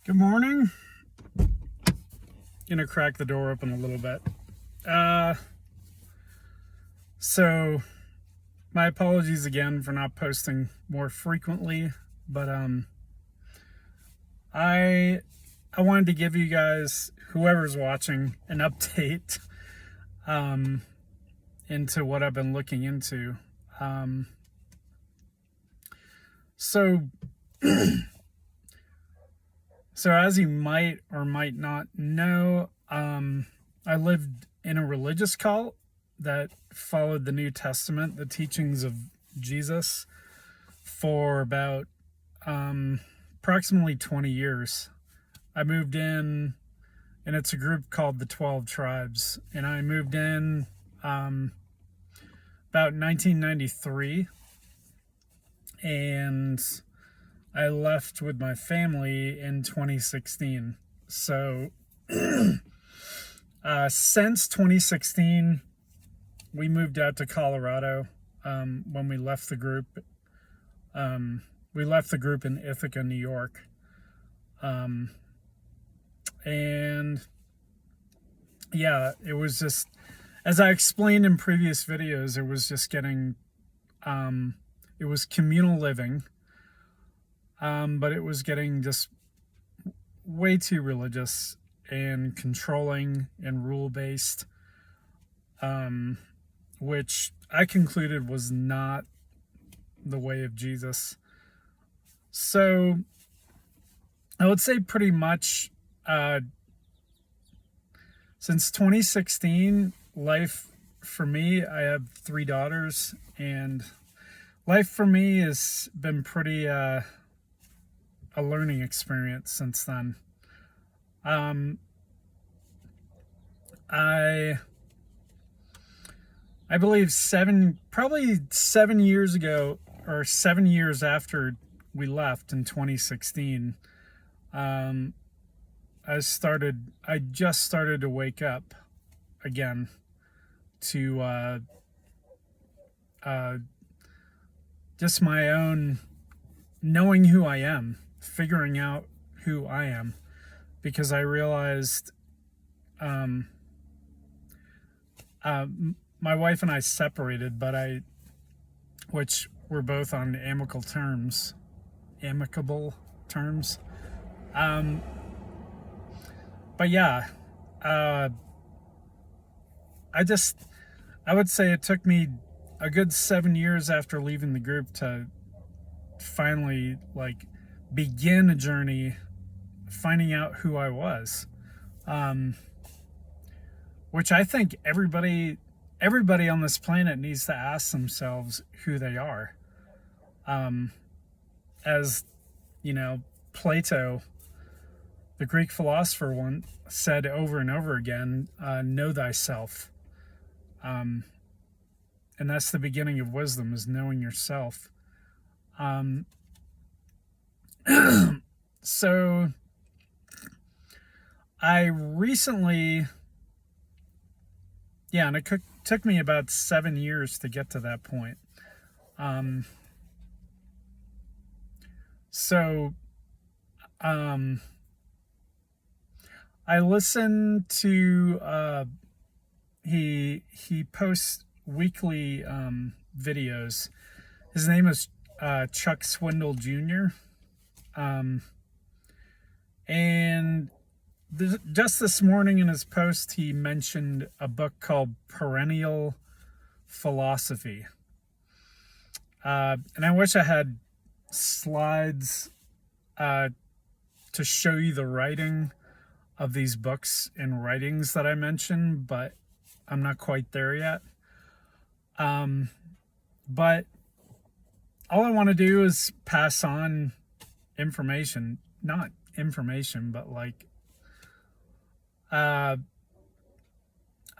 Good morning. Gonna crack the door open a little bit. Uh, so my apologies again for not posting more frequently, but I wanted to give you guys, whoever's watching, an update um into what I've been looking into. Um, so so as you might or might not know, I lived in a religious cult that followed the New Testament, the teachings of Jesus, for about approximately 20 years. I moved in, and it's a group called the 12 Tribes, and I moved in about 1993, and I left with my family in 2016. So since 2016, we moved out to Colorado. When we left the group, we left the group in Ithaca, New York. And yeah, it was just, as I explained in previous videos, it was just getting, it was communal living, but it was getting just way too religious and controlling and rule-based, which I concluded was not the way of Jesus. So I would say pretty much since 2016, life for me, I have 3 daughters, and life for me has been pretty a learning experience since then. I believe probably 7 years ago, or 7 years after we left in 2016, I just started to wake up again to just my own knowing who I am, figuring out who I am, because I realized my wife and I separated, which we're both on amicable terms. But yeah, I would say it took me a good 7 years after leaving the group to finally begin a journey finding out who I was, which I think everybody on this planet needs to ask themselves who they are. As you know, Plato, the Greek philosopher, once said over and over again, know thyself. And that's the beginning of wisdom, is knowing yourself. So I recently, and it took me about 7 years to get to that point. I listen to, he posts weekly videos. His name is Chuck Swindoll Jr. And just this morning in his post, he mentioned a book called Perennial Philosophy. And I wish I had slides to show you the writing of these books and writings that I mentioned, but I'm not quite there yet. But all I want to do is pass on information, not information, but I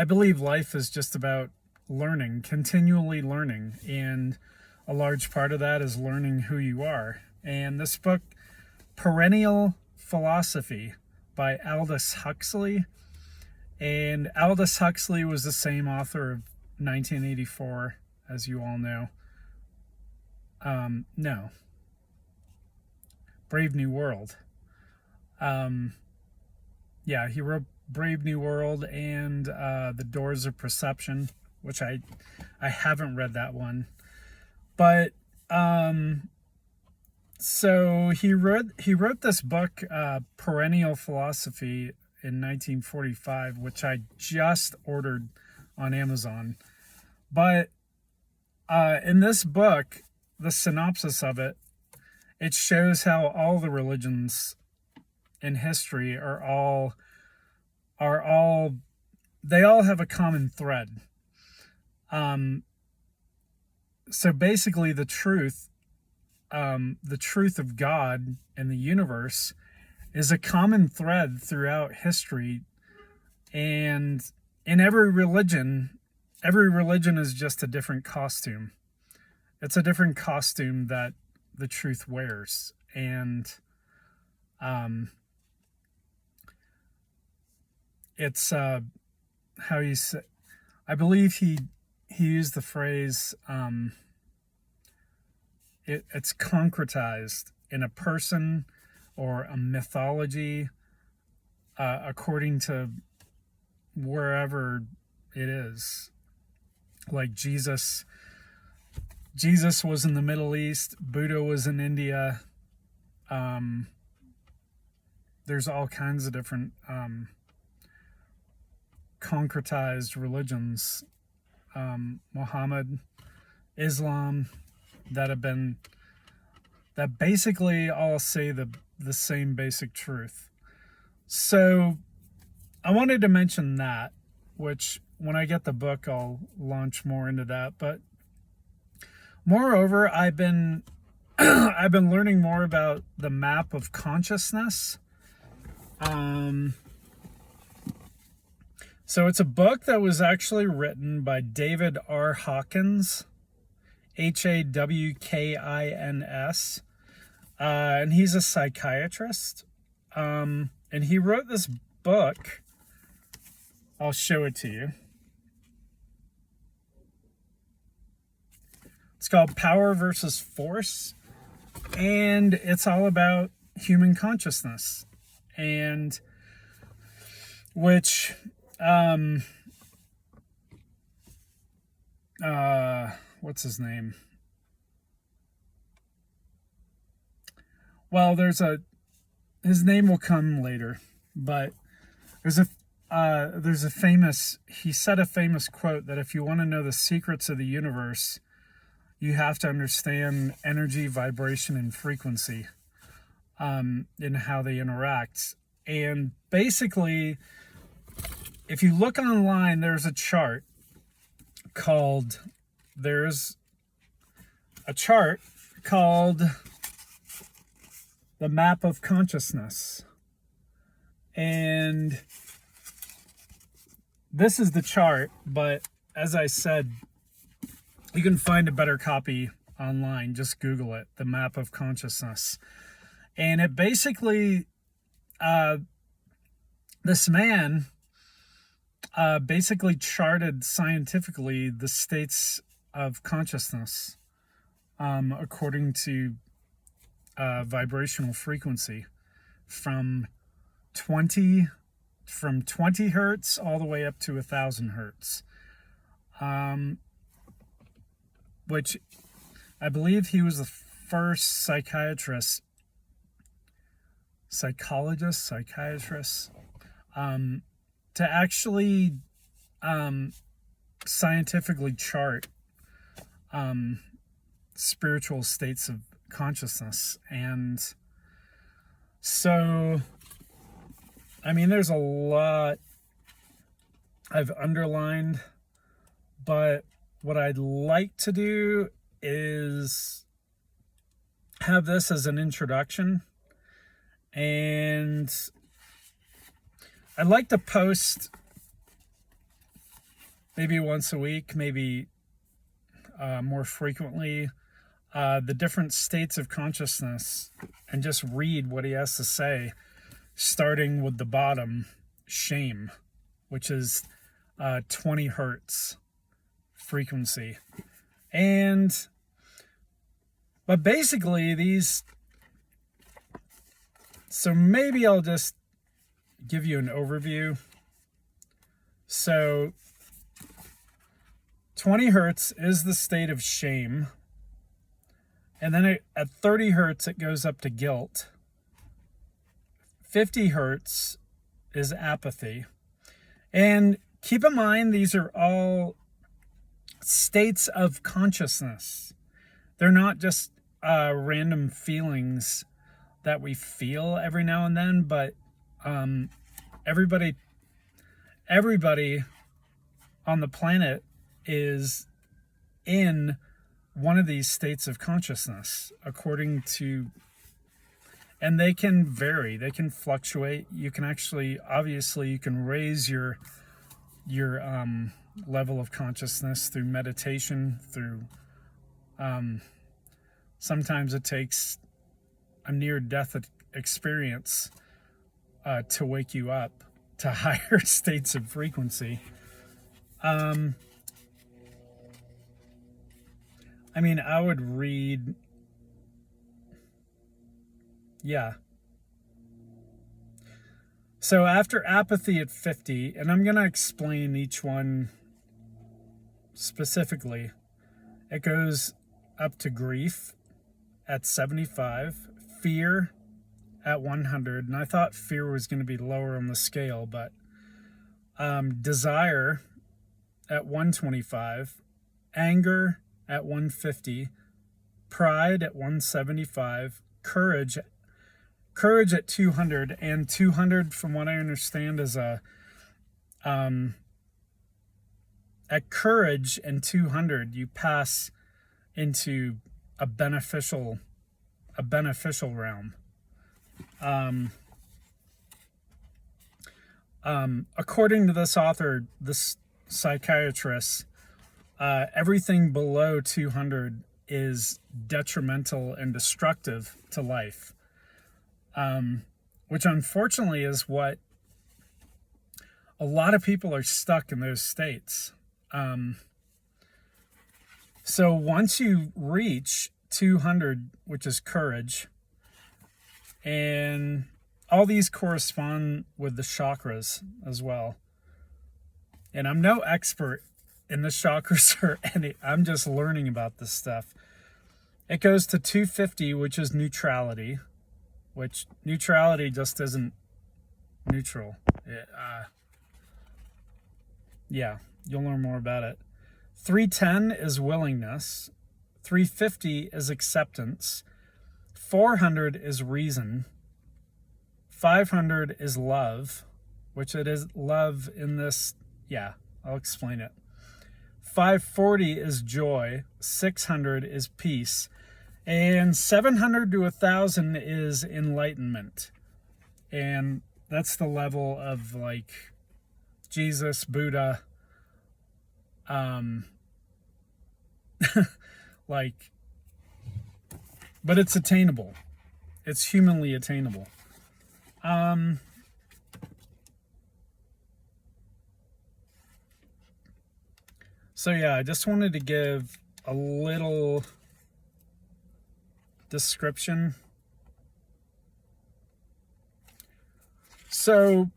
believe life is just about learning, continually learning, and a large part of that is learning who you are. And this book, Perennial Philosophy by Aldous Huxley, and Aldous Huxley was the same author of 1984, as you all know. No, Brave New World. Yeah, he wrote Brave New World and The Doors of Perception, which I haven't read that one. But so he wrote this book, Perennial Philosophy, in 1945, which I just ordered on Amazon. But in this book, the synopsis of it, it shows how all the religions in history are all they all have a common thread. So basically, the truth of God and the universe is a common thread throughout history, and in every religion is just a different costume. It's a different costume that the truth wears, and it's how you say. I believe he used the phrase. It's concretized in a person or a mythology, according to wherever it is. Like Jesus was in the Middle East. Buddha was in India. There's all kinds of different concretized religions, Muhammad, Islam, that basically all say the same basic truth. So I wanted to mention that, which when I get the book, I'll launch more into that. But moreover, I've been learning more about the map of consciousness. So it's a book that was actually written by David R. Hawkins, Hawkins, and he's a psychiatrist. And he wrote this book. I'll show it to you. It's called Power versus Force, and it's all about human consciousness, and which what's his name? Well, his name will come later, but there's a famous, he said a famous quote that if you want to know the secrets of the universe, you have to understand energy, vibration, and frequency, and how they interact. And basically, if you look online, there's a chart called the map of consciousness. And this is the chart, but as I said, you can find a better copy online. Just Google it, the map of consciousness. And it basically, this man basically charted scientifically the states of consciousness according to vibrational frequency from 20 hertz all the way up to 1,000 hertz. Which I believe he was the first psychiatrist to actually scientifically chart spiritual states of consciousness. And so, I mean, there's a lot I've underlined, but what I'd like to do is have this as an introduction, and I'd like to post maybe once a week, maybe more frequently, the different states of consciousness, and just read what he has to say, starting with the bottom, shame, which is 20 hertz frequency. But basically, these So maybe I'll just give you an overview. So 20 hertz is the state of shame. And then at 30 hertz, it goes up to guilt. 50 hertz is apathy. And keep in mind, these are all states of consciousness. They're not just random feelings that we feel every now and then, but everybody on the planet is in one of these states of consciousness, according to, and they can vary, they can fluctuate. You can actually, obviously, you can raise your level of consciousness through meditation, through sometimes it takes a near-death experience to wake you up to higher states of frequency. I mean, I would read, yeah. So after apathy at 50, and I'm going to explain each one specifically, it goes up to grief at 75, fear at 100, and I thought fear was going to be lower on the scale, but desire at 125, anger at 150, pride at 175, courage at 200, and 200, from what I understand, is a at courage and 200 you pass into a beneficial realm. According to this author, this psychiatrist, everything below 200 is detrimental and destructive to life, which unfortunately is what a lot of people are stuck in those states. So once you reach 200, which is courage, and all these correspond with the chakras as well. And I'm no expert in the chakras or any, I'm just learning about this stuff. It goes to 250, which is neutrality, which neutrality just isn't neutral. Yeah, you'll learn more about it. 310 is willingness. 350 is acceptance. 400 is reason. 500 is love, which it is love in this, yeah, I'll explain it. 540 is joy. 600 is peace. And 700 to 1,000 is enlightenment. And that's the level of like Jesus, Buddha, like, but it's attainable. It's humanly attainable. So yeah, I just wanted to give a little description. So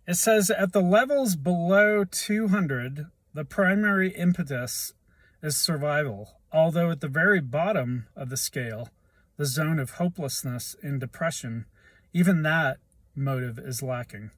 it says at the levels below 200, the primary impetus is survival, although at the very bottom of the scale, the zone of hopelessness and depression, even that motive is lacking.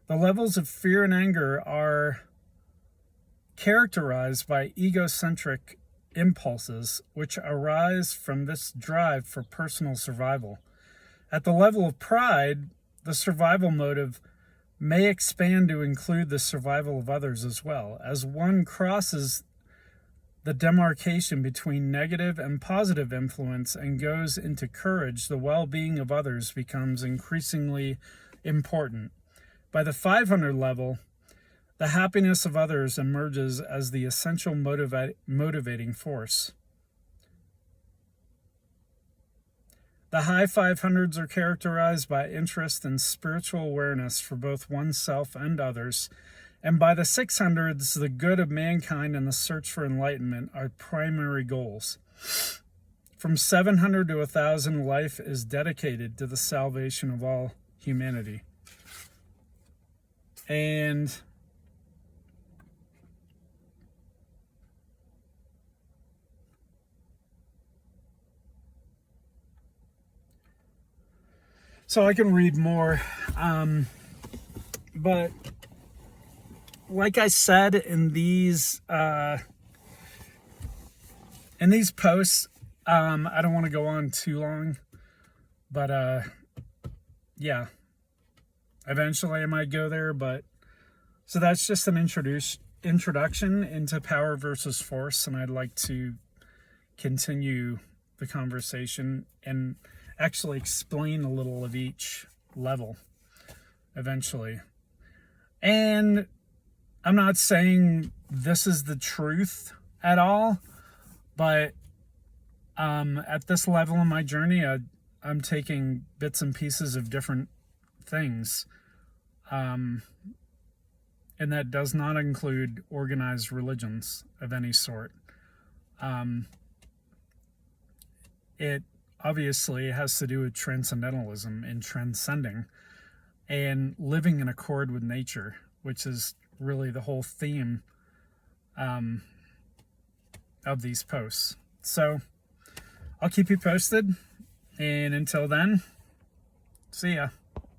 The levels of fear and anger are characterized by egocentric impulses which arise from this drive for personal survival. At the level of pride, the survival motive may expand to include the survival of others as well. As one crosses the demarcation between negative and positive influence and goes into courage, the well-being of others becomes increasingly important. By the 500 level, the happiness of others emerges as the essential motivating force. The high 500s are characterized by interest and spiritual awareness for both oneself and others, And by the 600s, the good of mankind and the search for enlightenment are primary goals. From 700 to 1000, life is dedicated to the salvation of all humanity. And so I can read more, but like I said in these posts, I don't want to go on too long, but yeah, eventually I might go there. But so that's just an introduction into power versus force, and I'd like to continue the conversation and actually explain a little of each level eventually. And I'm not saying this is the truth at all, but at this level in my journey, I'm taking bits and pieces of different things. And that does not include organized religions of any sort. It obviously has to do with transcendentalism and transcending and living in accord with nature, which is really the whole theme of these posts. So I'll keep you posted, and until then, see ya.